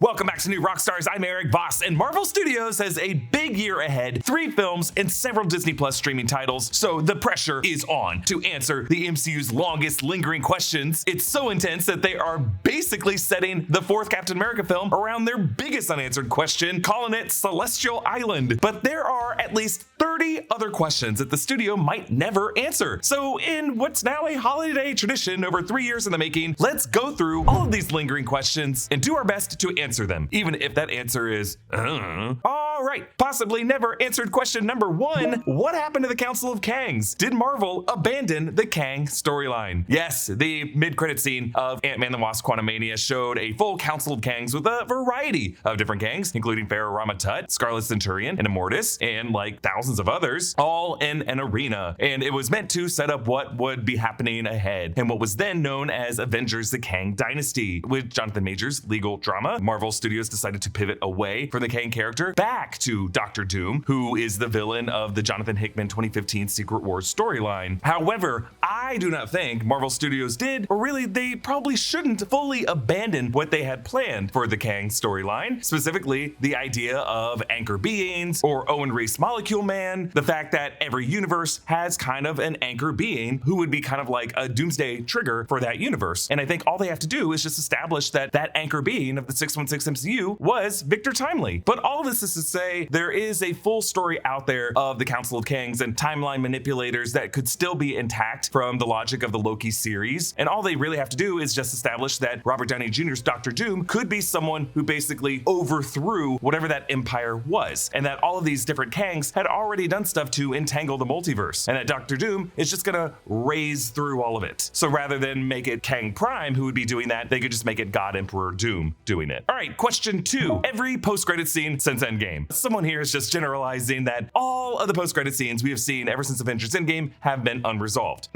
Welcome back to New Rockstars. I'm Erik, Voss, and Marvel Studios has a big year ahead, 3 films and several Disney Plus streaming titles, so the pressure is on to answer the MCU's longest lingering questions. It's so intense that they are basically setting the 4th Captain America film around their biggest unanswered question, calling it Celestial Island. But there are at least 30 other questions that the studio might never answer. So in what's now a holiday tradition over 3 years in the making, let's go through all of these lingering questions and do our best to answer them, even if that answer is, All right, possibly never answered question number 1. What happened to the Council of Kangs? Did Marvel abandon the Kang storyline? Yes, the mid-credit scene of Ant-Man and the Wasp: Quantumania showed a full Council of Kangs with a variety of different Kangs, including Pharaoh Rama-Tut, Scarlet Centurion, and Immortus, and like thousands of others, all in an arena. And it was meant to set up what would be happening ahead in what was then known as Avengers: The Kang Dynasty. With Jonathan Majors' legal drama, Marvel Studios decided to pivot away from the Kang character back to Doctor Doom, who is the villain of the Jonathan Hickman 2015 Secret Wars storyline. However, I do not think Marvel Studios did, or really they probably shouldn't, fully abandon what they had planned for the Kang storyline, specifically the idea of anchor beings or Owen Reese Molecule Man, the fact that every universe has kind of an anchor being who would be kind of like a doomsday trigger for that universe. And I think all they have to do is just establish that that anchor being of the 616 MCU was Victor Timely. But all of this is to say there is a full story out there of the Council of Kangs and timeline manipulators that could still be intact from the logic of the Loki series. And all they really have to do is just establish that Robert Downey Jr.'s Doctor Doom could be someone who basically overthrew whatever that empire was. And that all of these different Kangs had already done stuff to entangle the multiverse. And that Doctor Doom is just gonna raise through all of it. So rather than make it Kang Prime who would be doing that, they could just make it God Emperor Doom doing it. All right, question 2. Every post-credit scene since Endgame. Someone here is just generalizing that all of the post-credit scenes we have seen ever since Avengers Endgame have been unresolved.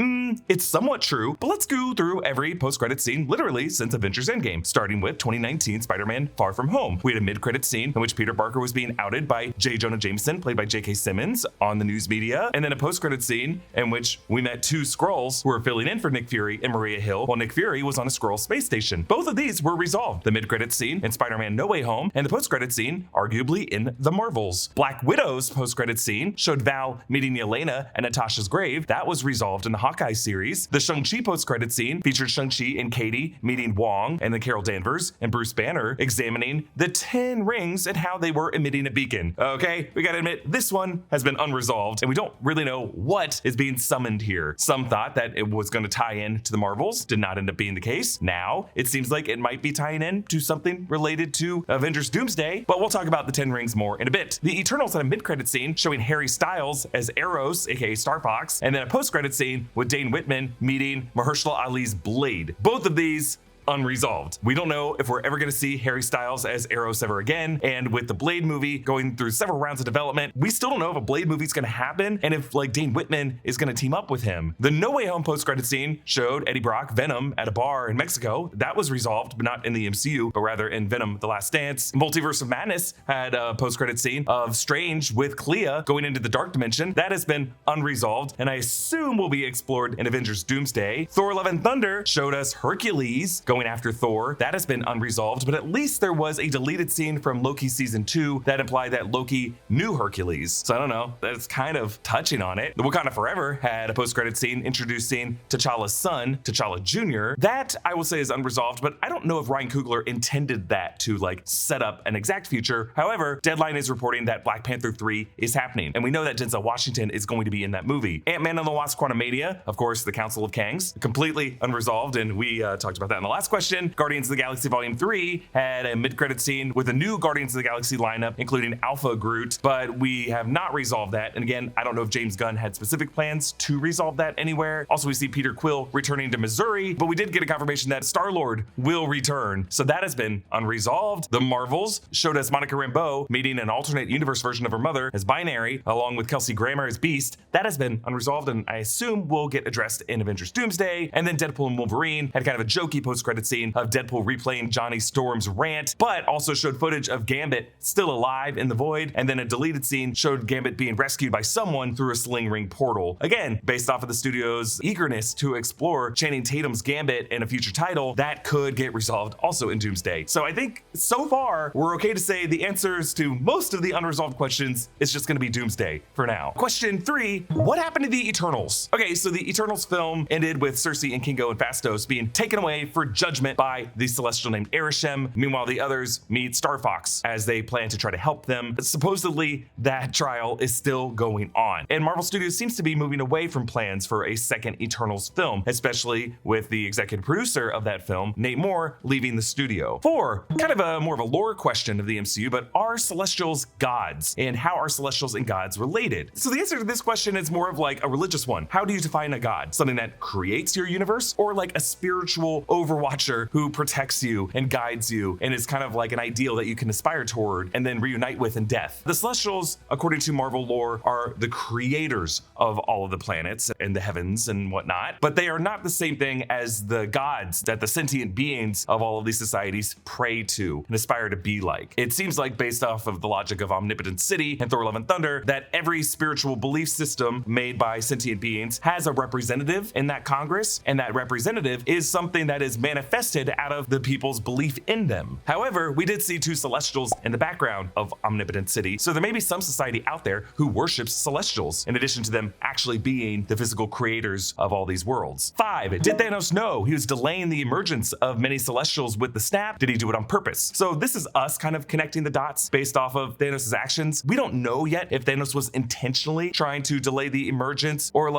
It's somewhat true, but let's go through every post-credit scene literally since Avengers Endgame, starting with 2019 Spider-Man Far From Home. We had a mid-credit scene in which Peter Parker was being outed by J. Jonah Jameson, played by J.K. Simmons, on the news media, and then a post-credit scene in which we met 2 Skrulls who were filling in for Nick Fury and Maria Hill while Nick Fury was on a Skrull space station. Both of these were resolved. The mid-credit scene in Spider-Man No Way Home and the post-credit scene, arguably, in The Marvels. Black Widow's post-credit scene showed Val meeting Yelena at Natasha's grave. That was resolved in the Hawkeye series. The Shang-Chi post-credit scene featured Shang-Chi and Katie meeting Wong, and then Carol Danvers and Bruce Banner examining the 10 rings and how they were emitting a beacon. Okay, we gotta admit, this one has been unresolved, and we don't really know what is being summoned here. Some thought that it was going to tie in to the Marvels, did not end up being the case. Now, it seems like it might be tying in to something related to Avengers Doomsday, but we'll talk about the 10 rings more in a bit. The Eternals had a mid-credit scene showing Harry Styles as Eros, aka Star Fox, and then a post-credit scene with Dane Whitman meeting Mahershala Ali's Blade. Both of these unresolved. We don't know if we're ever going to see Harry Styles as Eros ever again, and with the Blade movie going through several rounds of development, we still don't know if a Blade movie is going to happen and if like Dane Whitman is going to team up with him. The No Way Home post-credit scene showed Eddie Brock, Venom, at a bar in Mexico. That was resolved, but not in the MCU, but rather in Venom: The Last Dance. Multiverse of Madness had a post-credit scene of Strange with Clea going into the Dark Dimension. That has been unresolved, and I assume will be explored in Avengers Doomsday. Thor: Love and Thunder showed us Hercules going after Thor. That has been unresolved, but at least there was a deleted scene from Loki season 2 that implied that Loki knew Hercules. So I don't know, that's kind of touching on it. The Wakanda Forever had a post-credit scene introducing T'Challa's son, T'Challa Jr. That I will say is unresolved, but I don't know if Ryan Coogler intended that to like set up an exact future. However, Deadline is reporting that Black Panther 3 is happening, and we know that Denzel Washington is going to be in that movie. Ant-Man and the Wasp: Quantumania, of course, the Council of Kangs, completely unresolved, and we talked about that in the last question. Guardians of the Galaxy Volume 3 had a mid-credit scene with a new Guardians of the Galaxy lineup, including Alpha Groot, but we have not resolved that. And again, I don't know if James Gunn had specific plans to resolve that anywhere. Also, we see Peter Quill returning to Missouri, but we did get a confirmation that Star-Lord will return. So that has been unresolved. The Marvels showed us Monica Rambeau meeting an alternate universe version of her mother as Binary, along with Kelsey Grammer as Beast. That has been unresolved, and I assume will get addressed in Avengers Doomsday. And then Deadpool and Wolverine had kind of a jokey post post-credit scene of Deadpool replaying Johnny Storm's rant, but also showed footage of Gambit still alive in the void, and then a deleted scene showed Gambit being rescued by someone through a sling ring portal. Again, based off of the studio's eagerness to explore Channing Tatum's Gambit in a future title, that could get resolved also in Doomsday. So I think so far, we're okay to say the answers to most of the unresolved questions is just gonna be Doomsday for now. Question 3, what happened to the Eternals? Okay, so the Eternals film ended with Cersei and Kingo and Phastos being taken away for judgment by the Celestial named Arishem. Meanwhile, the others meet Star Fox as they plan to try to help them. Supposedly, that trial is still going on. And Marvel Studios seems to be moving away from plans for a second Eternals film, especially with the executive producer of that film, Nate Moore, leaving the studio. 4, kind of a more of a lore question of the MCU, but are Celestials gods? And how are Celestials and gods related? So the answer to this question is more of like a religious one. How do you define a god? Something that creates your universe, or like a spiritual overwatcher who protects you and guides you and is kind of like an ideal that you can aspire toward and then reunite with in death? The Celestials, according to Marvel lore, are the creators of all of the planets and the heavens and whatnot, but they are not the same thing as the gods that the sentient beings of all of these societies pray to and aspire to be like. It seems like, based off of the logic of Omnipotent City and Thor: Love and Thunder, that every spiritual belief system made by sentient beings has a representative in that Congress, and that representative is something that is manifested out of the people's belief in them. However, we did see 2 Celestials in the background of Omnipotent City, so there may be some society out there who worships Celestials, in addition to them actually being the physical creators of all these worlds. 5, did Thanos know he was delaying the emergence of many Celestials with the snap? Did he do it on purpose? So this is us kind of connecting the dots based off of Thanos' actions. We don't know yet if Thanos was intentionally trying to delay the emergence or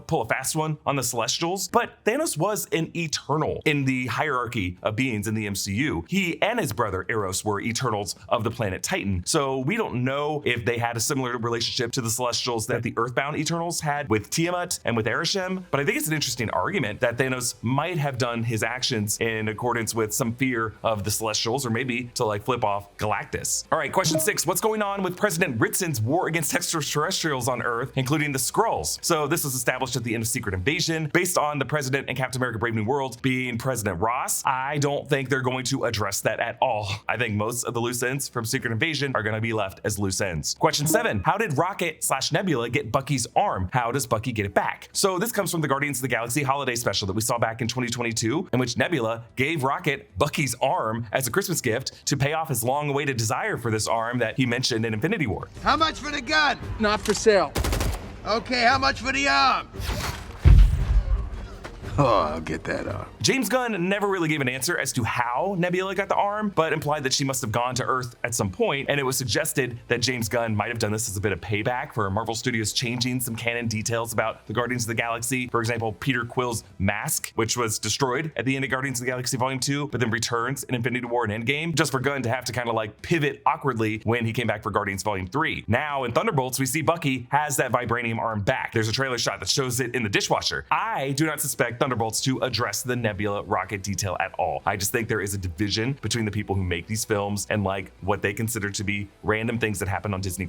pull a fast one on the Celestials, but Thanos was an Eternal in the hierarchy of beings in the MCU. He and his brother Eros were Eternals of the planet Titan. So we don't know if they had a similar relationship to the Celestials that the Earthbound Eternals had with Tiamat and with Arishem, but I think it's an interesting argument that Thanos might have done his actions in accordance with some fear of the Celestials, or maybe to flip off Galactus. All right, question 6, what's going on with President Ritson's war against extraterrestrials on Earth, including the Skrulls? So this was established at the end of Secret Invasion, based on the President in Captain America: Brave New World being President Ross. I don't think they're going to address that at all. I think most of the loose ends from Secret Invasion are going to be left as loose ends. Question 7, how did Rocket/Nebula get Bucky's arm? How does Bucky get it back? So this comes from the Guardians of the Galaxy holiday special that we saw back in 2022, in which Nebula gave Rocket Bucky's arm as a Christmas gift to pay off his long-awaited desire for this arm that he mentioned in Infinity War. How much for the gun? Not for sale. Okay, how much for the arm? Oh, I'll get that arm. James Gunn never really gave an answer as to how Nebula got the arm, but implied that she must have gone to Earth at some point, and it was suggested that James Gunn might have done this as a bit of payback for Marvel Studios changing some canon details about the Guardians of the Galaxy. For example, Peter Quill's mask, which was destroyed at the end of Guardians of the Galaxy Volume 2, but then returns in Infinity War and Endgame, just for Gunn to have to kind of pivot awkwardly when he came back for Guardians Volume 3. Now in Thunderbolts, we see Bucky has that vibranium arm back. There's a trailer shot that shows it in the dishwasher. I do not suspect Thunderbolts to address the Nebula Rocket detail at all. I just think there is a division between the people who make these films and what they consider to be random things that happen on Disney+.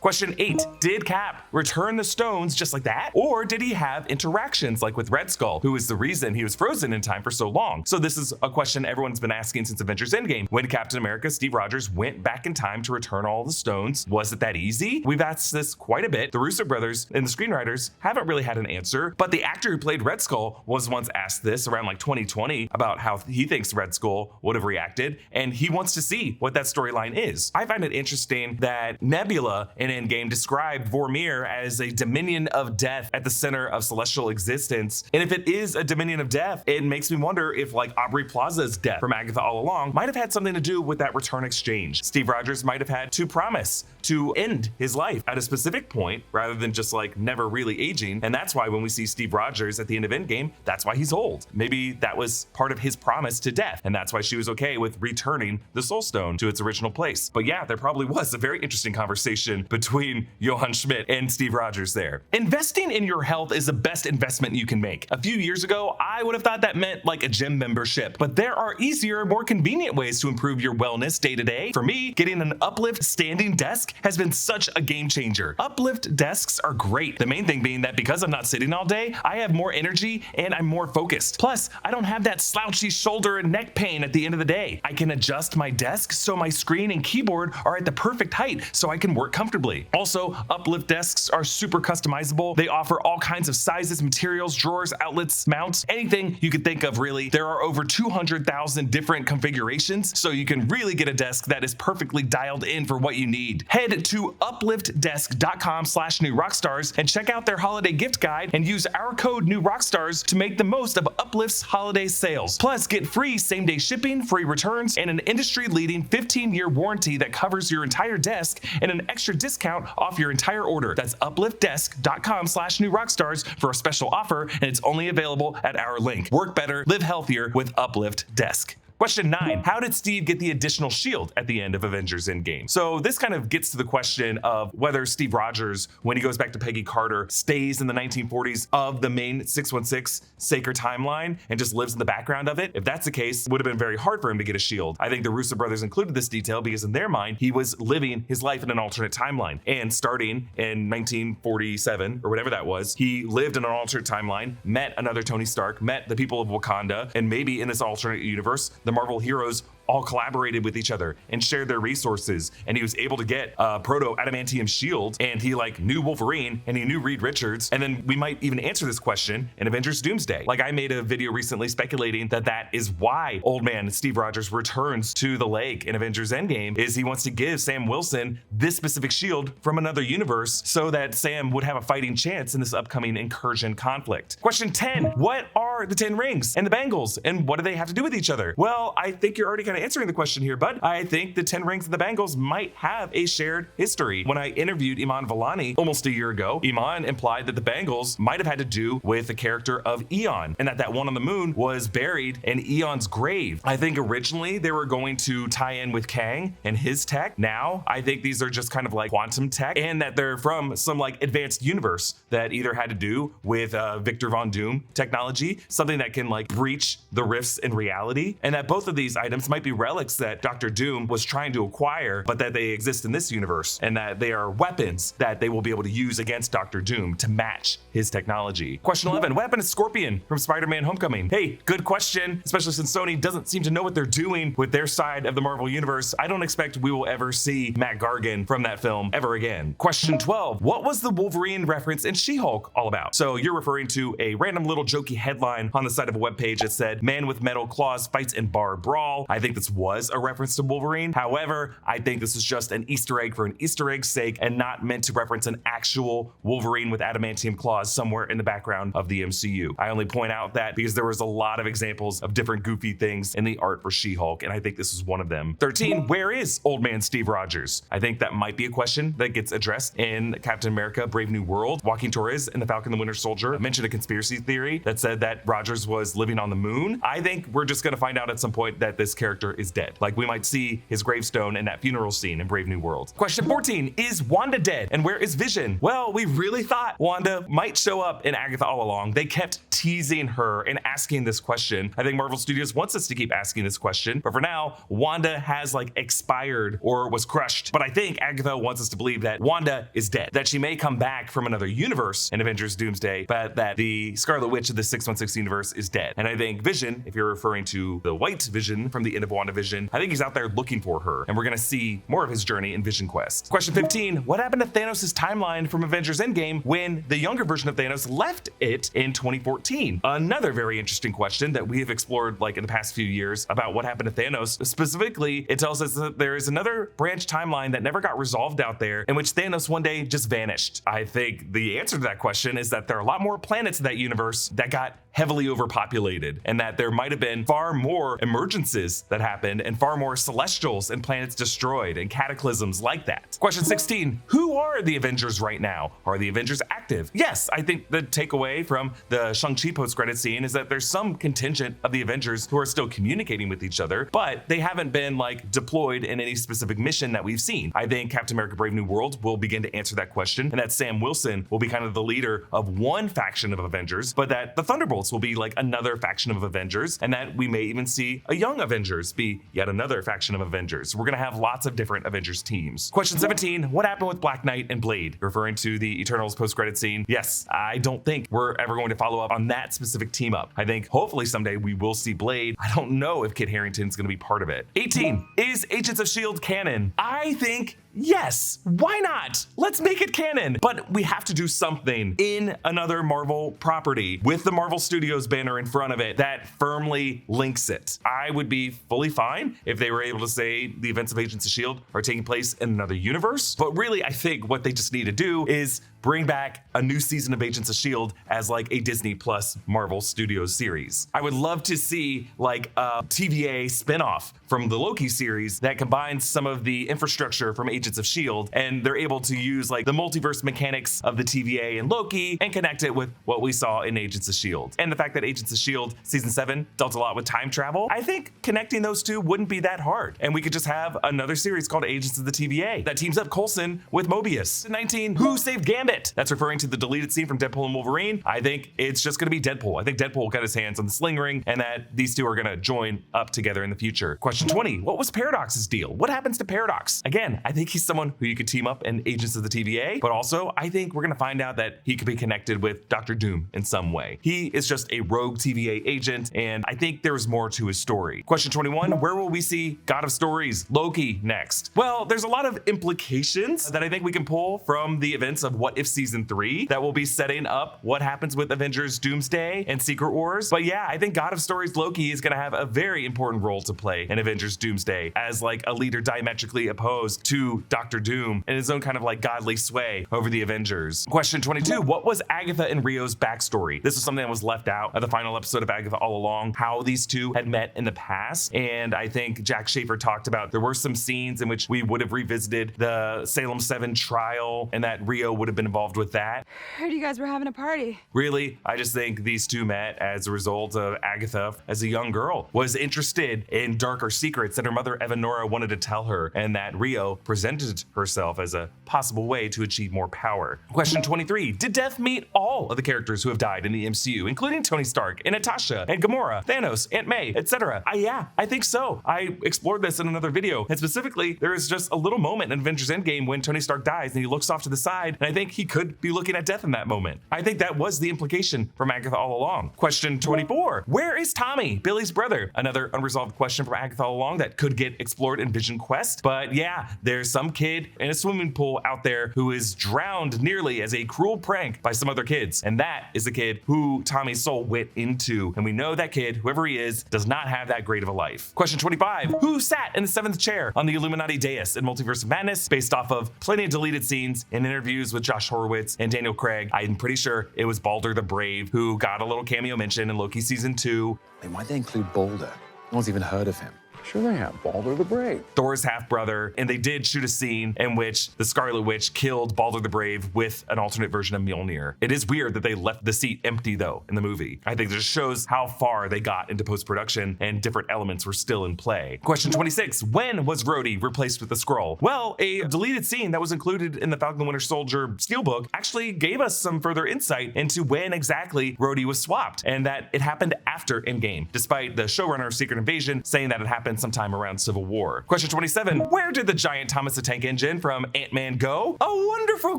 Question 8, did Cap return the stones just like that? Or did he have interactions with Red Skull, who is the reason he was frozen in time for so long? So this is a question everyone's been asking since Avengers Endgame. When Captain America, Steve Rogers, went back in time to return all the stones, was it that easy? We've asked this quite a bit. The Russo brothers and the screenwriters haven't really had an answer, but the actor who played Red Skull was once asked this around 2020 about how he thinks Red Skull would have reacted, and he wants to see what that storyline is. I find it interesting that Nebula in Endgame described Vormir as a dominion of death at the center of celestial existence, and if it is a dominion of death, it makes me wonder if Aubrey Plaza's death from Agatha all along might have had something to do with that return exchange. Steve Rogers might have had to promise to end his life at a specific point rather than just never really aging, and that's why when we see Steve Rogers at the end of Endgame, that's why he's old. Maybe that was part of his promise to death, and that's why she was okay with returning the Soul Stone to its original place. But yeah, there probably was a very interesting conversation between Johann Schmidt and Steve Rogers there. Investing in your health is the best investment you can make. A few years ago, I would have thought that meant a gym membership, but there are easier, more convenient ways to improve your wellness day to day. For me, getting an Uplift standing desk has been such a game changer. Uplift desks are great. The main thing being that because I'm not sitting all day, I have more energy and find I'm more focused. Plus, I don't have that slouchy shoulder and neck pain at the end of the day. I can adjust my desk so my screen and keyboard are at the perfect height so I can work comfortably. Also, Uplift desks are super customizable. They offer all kinds of sizes, materials, drawers, outlets, mounts, anything you could think of really. There are over 200,000 different configurations, so you can really get a desk that is perfectly dialed in for what you need. Head to upliftdesk.com/newrockstars and check out their holiday gift guide and use our code NEWROCKSTARS to make the most of Uplift's holiday sales. Plus, get free same-day shipping, free returns, and an industry-leading 15-year warranty that covers your entire desk and an extra discount off your entire order. That's upliftdesk.com/newrockstars for a special offer, and it's only available at our link. Work better, live healthier with Uplift Desk. Question 9, how did Steve get the additional shield at the end of Avengers Endgame? So this kind of gets to the question of whether Steve Rogers, when he goes back to Peggy Carter, stays in the 1940s of the main 616 Saker timeline and just lives in the background of it. If that's the case, it would have been very hard for him to get a shield. I think the Russo brothers included this detail because in their mind, he was living his life in an alternate timeline. And starting in 1947 or whatever that was, he lived in an alternate timeline, met another Tony Stark, met the people of Wakanda, and maybe in this alternate universe, the Marvel heroes all collaborated with each other and shared their resources, and he was able to get a proto adamantium shield, and he like knew Wolverine and he knew Reed Richards. And then we might even answer this question in Avengers Doomsday. Like I made a video recently speculating that that is why old man Steve Rogers returns to the lake in Avengers Endgame, is he wants to give Sam Wilson this specific shield from another universe so that Sam would have a fighting chance in this upcoming incursion conflict. Question 10, what are the 10 rings and the bangles and what do they have to do with each other? Well, I think you're already kind of answering the question here, but I think the 10 rings and the bangles might have a shared history. When I interviewed Iman Vellani almost a year ago, Iman implied that the bangles might have had to do with the character of Eon, and that one on the moon was buried in Eon's grave. I think originally they were going to tie in with Kang and his tech. Now I think these are just kind of like quantum tech, and that they're from some like advanced universe that either had to do with Victor Von Doom technology, something that can like breach the rifts in reality, and that both of these items might be relics that Dr. Doom was trying to acquire, but that they exist in this universe, and that they are weapons that they will be able to use against Dr. Doom to match his technology. Question 11, what happened to Scorpion from Spider-Man Homecoming? Hey, good question, especially since Sony doesn't seem to know what they're doing with their side of the Marvel Universe. I don't expect we will ever see Matt Gargan from that film ever again. Question 12, what was the Wolverine reference in She-Hulk all about? So you're referring to a random little jokey headline on the side of a webpage that said, man with metal claws fights in bar brawl. I think this was a reference to Wolverine. However, I think this is just an Easter egg for an Easter egg's sake and not meant to reference an actual Wolverine with adamantium claws somewhere in the background of the MCU. I only point out that because there was a lot of examples of different goofy things in the art for She-Hulk, and I think this is one of them. 13, where is old man Steve Rogers? I think that might be a question that gets addressed in Captain America Brave New World. Joaquin Torres in The Falcon and the Winter Soldier mentioned a conspiracy theory that said that Rogers was living on the moon. I think we're just gonna find out at some point that this character is dead. Like we might see his gravestone in that funeral scene in Brave New World. Question 14, is Wanda dead? And where is Vision? Well, we really thought Wanda might show up in Agatha all along. They kept teasing her and asking this question. I think Marvel Studios wants us to keep asking this question, but for now, Wanda has like expired or was crushed. But I think Agatha wants us to believe that Wanda is dead, that she may come back from another universe in Avengers Doomsday, but that the Scarlet Witch of the 616 universe is dead. And I think Vision, if you're referring to the white Vision from the end of WandaVision, I think he's out there looking for her, and we're gonna see more of his journey in Vision Quest. Question 15, what happened to Thanos' timeline from Avengers Endgame when the younger version of Thanos left it in 2014? Another very interesting question that we have explored like in the past few years about what happened to Thanos. Specifically, it tells us that there is another branch timeline that never got resolved out there in which Thanos one day just vanished. I think the answer to that question is that there are a lot more planets in that universe that got heavily overpopulated, and that there might have been far more emergencies that happened and far more celestials and planets destroyed and cataclysms like that. Question 16, who are the Avengers right now? Are the Avengers active? Yes, I think the takeaway from the Shang-Chi post-credit scene is that there's some contingent of the Avengers who are still communicating with each other, but they haven't been like deployed in any specific mission that we've seen. I think Captain America Brave New World will begin to answer that question, and that Sam Wilson will be kind of the leader of one faction of Avengers, but that the Thunderbolts will be like another faction of Avengers, and that we may even see a young Avengers be yet another faction of Avengers. We're gonna have lots of different Avengers teams. Question 17, what happened with Black Black Knight and Blade, referring to the Eternals post-credit scene. Yes, I don't think we're ever going to follow up on that specific team up. I think hopefully someday we will see Blade. I don't know if Kit Harington's going to be part of it. 18, is Agents of S.H.I.E.L.D. canon? I think yes, why not? Let's make it canon. But we have to do something in another Marvel property with the Marvel Studios banner in front of it that firmly links it. I would be fully fine if they were able to say the events of Agents of S.H.I.E.L.D. are taking place in another universe. But really, I think what they just need to do is bring back a new season of Agents of S.H.I.E.L.D. as like a Disney Plus Marvel Studios series. I would love to see like a TVA spinoff from the Loki series that combines some of the infrastructure from Agents of S.H.I.E.L.D. and they're able to use like the multiverse mechanics of the TVA and Loki and connect it with what we saw in Agents of S.H.I.E.L.D. And the fact that Agents of S.H.I.E.L.D. season 7 dealt a lot with time travel, I think connecting those two wouldn't be that hard. And we could just have another series called Agents of the TVA that teams up Coulson with Mobius. 19, who saved Gambit? That's referring to the deleted scene from Deadpool and Wolverine. I think it's just gonna be Deadpool. I think Deadpool got his hands on the sling ring and that these two are gonna join up together in the future. Question 20, what was Paradox's deal? What happens to Paradox? Again, I think he's someone who you could team up in Agents of the TVA, but also I think we're gonna find out that he could be connected with Dr. Doom in some way. He is just a rogue TVA agent, and I think there's more to his story. Question 21, where will we see God of Stories, Loki, next? Well, there's a lot of implications that I think we can pull from the events of What If Season 3 that will be setting up what happens with Avengers Doomsday and Secret Wars. But yeah, I think God of Stories Loki is gonna have a very important role to play in Avengers Doomsday as like a leader diametrically opposed to Dr. Doom in his own kind of like godly sway over the Avengers. Question 22, what was Agatha and Rio's backstory? This is something that was left out of the final episode of Agatha All Along, how these two had met in the past. And I think Jack Schaefer talked about there were some scenes in which we would have revisited the Salem 7 trial and that Rio would have been involved with that. Heard you guys were having a party. Really, I just think these two met as a result of Agatha, as a young girl, was interested in darker secrets that her mother Evanora wanted to tell her, and that Rio presented herself as a possible way to achieve more power. Question 23, did Death meet all of the characters who have died in the MCU, including Tony Stark and Natasha and Gamora, Thanos, Aunt May, etc.? Yeah, I think so. I explored this in another video, and specifically, there is just a little moment in Avengers Endgame when Tony Stark dies and he looks off to the side, and I think he could be looking at Death in that moment. I think that was the implication from Agatha All Along. Question 24, where is Tommy, Billy's brother? Another unresolved question from Agatha All Along that could get explored in Vision Quest. But yeah, there's some kid in a swimming pool out there who is drowned nearly as a cruel prank by some other kids. And that is the kid who Tommy's soul went into. And we know that kid, whoever he is, does not have that great of a life. Question 25, who sat in the 7th chair on the Illuminati dais in Multiverse of Madness, based off of plenty of deleted scenes and interviews with Josh Horowitz and Daniel Craig? I'm pretty sure it was Balder the Brave, who got a little cameo mention in Loki season 2. Why'd they include Balder? No one's even heard of him. Sure they have. Balder the Brave. Thor's half-brother, and they did shoot a scene in which the Scarlet Witch killed Balder the Brave with an alternate version of Mjolnir. It is weird that they left the seat empty though in the movie. I think this shows how far they got into post-production and different elements were still in play. Question 26, when was Rhodey replaced with the Skrull? Well, a deleted scene that was included in the Falcon the Winter Soldier Steelbook actually gave us some further insight into when exactly Rhodey was swapped, and that it happened after Endgame, despite the showrunner of Secret Invasion saying that it happened sometime around Civil War. Question 27, where did the giant Thomas the Tank Engine from Ant-Man go? A wonderful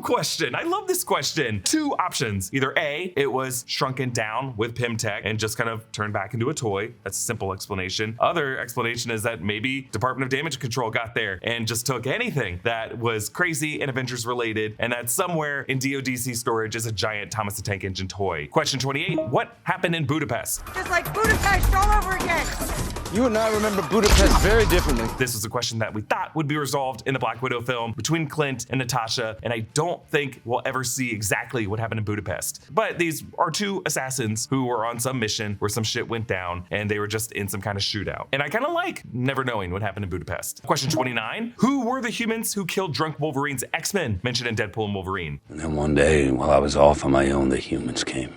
question. I love this question. Two options. Either A, it was shrunken down with Pymtech and just kind of turned back into a toy. That's a simple explanation. Other explanation is that maybe Department of Damage Control got there and just took anything that was crazy and Avengers related, and that somewhere in DODC storage is a giant Thomas the Tank Engine toy. Question 28, what happened in Budapest? Just like Budapest all over again. You and I remember Budapest very differently. This was a question that we thought would be resolved in the Black Widow film between Clint and Natasha, and I don't think we'll ever see exactly what happened in Budapest. But these are two assassins who were on some mission where some shit went down and they were just in some kind of shootout. And I kind of like never knowing what happened in Budapest. Question 29, who were the humans who killed Drunk Wolverine's X-Men mentioned in Deadpool and Wolverine? And then one day, while I was off on my own, the humans came.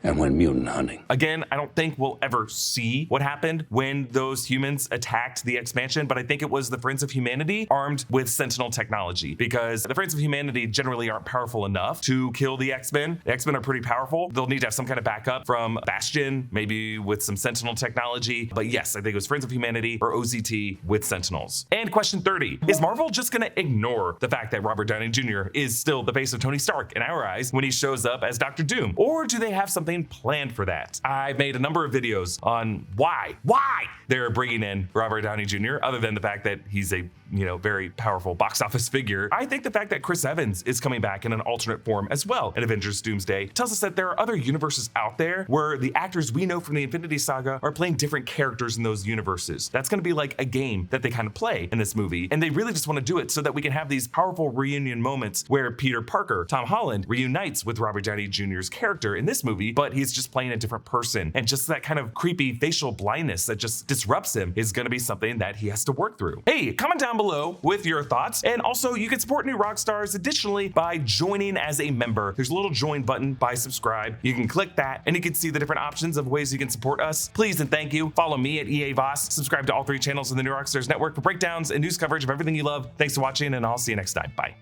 and went mutant hunting. Again, I don't think we'll ever see what happened when those humans attacked the expansion, but I think it was the Friends of Humanity armed with Sentinel technology, because the Friends of Humanity generally aren't powerful enough to kill the X-Men. The X-Men are pretty powerful. They'll need to have some kind of backup from Bastion, maybe with some Sentinel technology. But yes, I think it was Friends of Humanity or OZT with Sentinels. And question 30, is Marvel just gonna ignore the fact that Robert Downey Jr. is still the face of Tony Stark in our eyes when he shows up as Dr. Doom? Or do they have something planned for that? I've made a number of videos on why they're bringing in Robert Downey Jr. other than the fact that he's a very powerful box office figure. I think the fact that Chris Evans is coming back in an alternate form as well in Avengers Doomsday tells us that there are other universes out there where the actors we know from the Infinity Saga are playing different characters in those universes. That's gonna be like a game that they kind of play in this movie, and they really just want to do it so that we can have these powerful reunion moments where Peter Parker, Tom Holland, reunites with Robert Downey Jr.'s character in this movie, but he's just playing a different person, and just that kind of creepy facial blindness that just disrupts him is gonna be something that he has to work through. Hey, comment down below with your thoughts, and also you can support New Rockstars additionally by joining as a member. There's a little join button by subscribe. You can click that and you can see the different options of ways you can support us. Please and thank you. Follow me at EA Voss. Subscribe to all 3 channels in the New Rockstars network for breakdowns and news coverage of everything you love. Thanks for watching, and I'll see you next time. Bye.